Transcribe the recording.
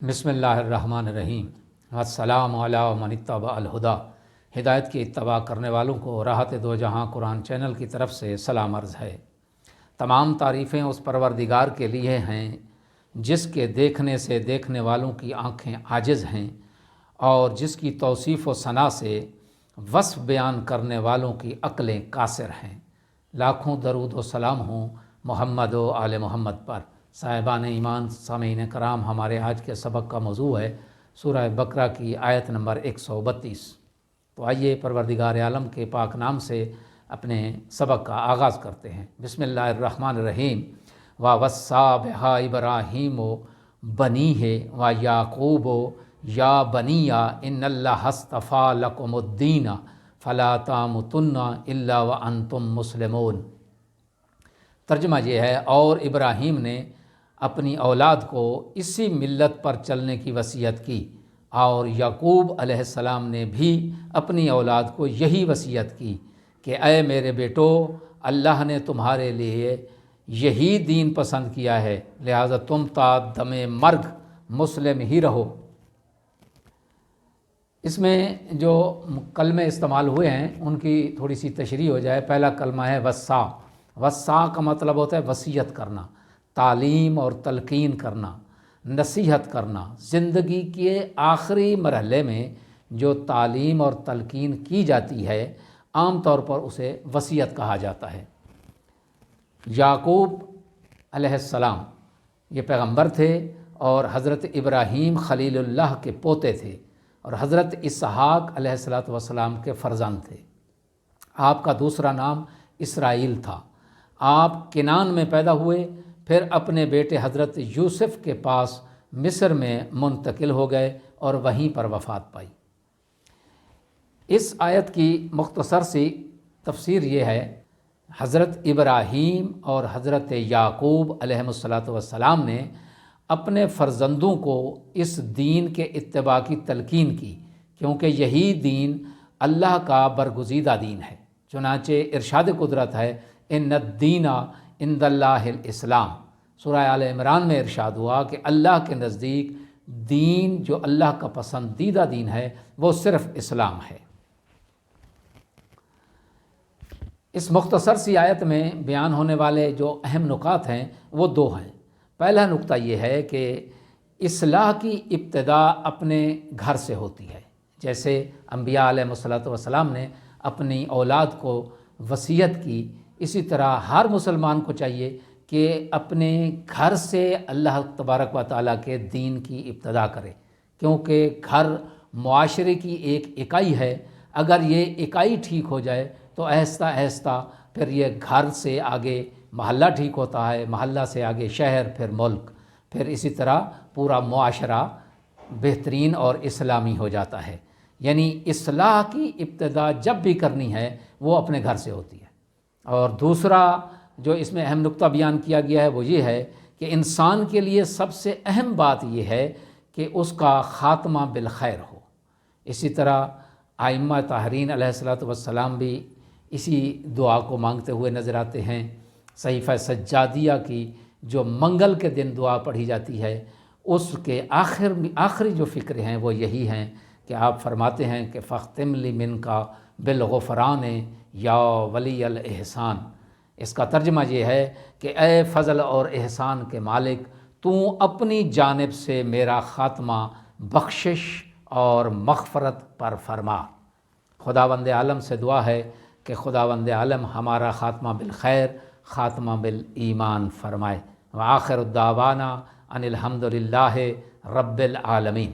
بسم اللہ الرحمن الرحیم۔ السلام علی من اتبع الہدیٰ۔ ہدایت کی اتباع کرنے والوں کو راحت دو جہاں قرآن چینل کی طرف سے سلام عرض ہے۔ تمام تعریفیں اس پروردگار کے لیے ہیں جس کے دیکھنے سے دیکھنے والوں کی آنکھیں عاجز ہیں اور جس کی توصیف و ثنا سے وصف بیان کرنے والوں کی عقلیں قاصر ہیں۔ لاکھوں درود و سلام ہوں محمد و آل محمد پر۔ صاحبان ایمان، سامعین کرام، ہمارے آج کے سبق کا موضوع ہے سورہ بقرہ کی آیت نمبر 132۔ تو آئیے پروردگار عالم کے پاک نام سے اپنے سبق کا آغاز کرتے ہیں۔ بسم اللہ الرحمن الرحیم۔ وَوَصَّىٰ بِهَا إِبْرَاهِيمُ بَنِيهِ وَيَعْقُوبُ يَا بَنِيَّ إِنَّ اللَّهَ اصْطَفَىٰ لَكُمُ الدِّينَ فَلَا تَمُوتُنَّ إِلَّا وَأَنْتُمْ مُسْلِمُونَ۔ ترجمہ یہ ہے، اور ابراہیم نے اپنی اولاد کو اسی ملت پر چلنے کی وصیت کی، اور یعقوب علیہ السلام نے بھی اپنی اولاد کو یہی وصیت کی کہ اے میرے بیٹو، اللہ نے تمہارے لیے یہی دین پسند کیا ہے، لہٰذا تم تا دم مرگ مسلم ہی رہو۔ اس میں جو کلمے استعمال ہوئے ہیں ان کی تھوڑی سی تشریح ہو جائے۔ پہلا کلمہ ہے وصّا۔ وصّا کا مطلب ہوتا ہے وصیت کرنا، تعلیم اور تلقین کرنا، نصیحت کرنا۔ زندگی کے آخری مرحلے میں جو تعلیم اور تلقین کی جاتی ہے عام طور پر اسے وصیت کہا جاتا ہے۔ یعقوب علیہ السلام یہ پیغمبر تھے اور حضرت ابراہیم خلیل اللہ کے پوتے تھے، اور حضرت اسحاق علیہ السلام کے فرزند تھے۔ آپ کا دوسرا نام اسرائیل تھا۔ آپ کنعان میں پیدا ہوئے، پھر اپنے بیٹے حضرت یوسف کے پاس مصر میں منتقل ہو گئے اور وہیں پر وفات پائی۔ اس آیت کی مختصر سی تفسیر یہ ہے، حضرت ابراہیم اور حضرت یعقوب علیہ السلام نے اپنے فرزندوں کو اس دین کے اتباع کی تلقین کی، کیونکہ یہی دین اللہ کا برگزیدہ دین ہے۔ چنانچہ ارشاد قدرت ہے، ان الدین عند اللہ الاسلام۔ سورہ آل عمران میں ارشاد ہوا کہ اللہ کے نزدیک دین جو اللہ کا پسندیدہ دین ہے وہ صرف اسلام ہے۔ اس مختصر سی آیت میں بیان ہونے والے جو اہم نکات ہیں وہ دو ہیں۔ پہلا نقطہ یہ ہے کہ اصلاح کی ابتدا اپنے گھر سے ہوتی ہے، جیسے انبیاء علیہ السلام نے اپنی اولاد کو وصیت کی، اسی طرح ہر مسلمان کو چاہیے کہ اپنے گھر سے اللہ تبارک و تعالیٰ کے دین کی ابتدا کرے، کیونکہ گھر معاشرے کی ایک اکائی ہے۔ اگر یہ اکائی ٹھیک ہو جائے تو آہستہ آہستہ پھر یہ گھر سے آگے محلہ ٹھیک ہوتا ہے، محلہ سے آگے شہر، پھر ملک، پھر اسی طرح پورا معاشرہ بہترین اور اسلامی ہو جاتا ہے۔ یعنی اصلاح کی ابتدا جب بھی کرنی ہے وہ اپنے گھر سے ہوتی ہے۔ اور دوسرا جو اس میں اہم نقطہ بیان کیا گیا ہے وہ یہ ہے کہ انسان کے لیے سب سے اہم بات یہ ہے کہ اس کا خاتمہ بالخیر ہو۔ اسی طرح ائمہ طاہرین علیہ السلام بھی اسی دعا کو مانگتے ہوئے نظر آتے ہیں۔ صحیفہ سجادیہ کی جو منگل کے دن دعا پڑھی جاتی ہے اس کے آخری جو فکر ہیں وہ یہی ہیں کہ آپ فرماتے ہیں کہ فاختم لی من کا بالغفران یا ولی الاحسان۔ اس کا ترجمہ یہ ہے کہ اے فضل اور احسان کے مالک، تو اپنی جانب سے میرا خاتمہ بخشش اور مغفرت پر فرما۔ خداوند عالم سے دعا ہے کہ خداوند عالم ہمارا خاتمہ بالخیر، خاتمہ بالایمان فرمائے۔ وآخر الدعوانا ان الحمد للہ رب العالمین۔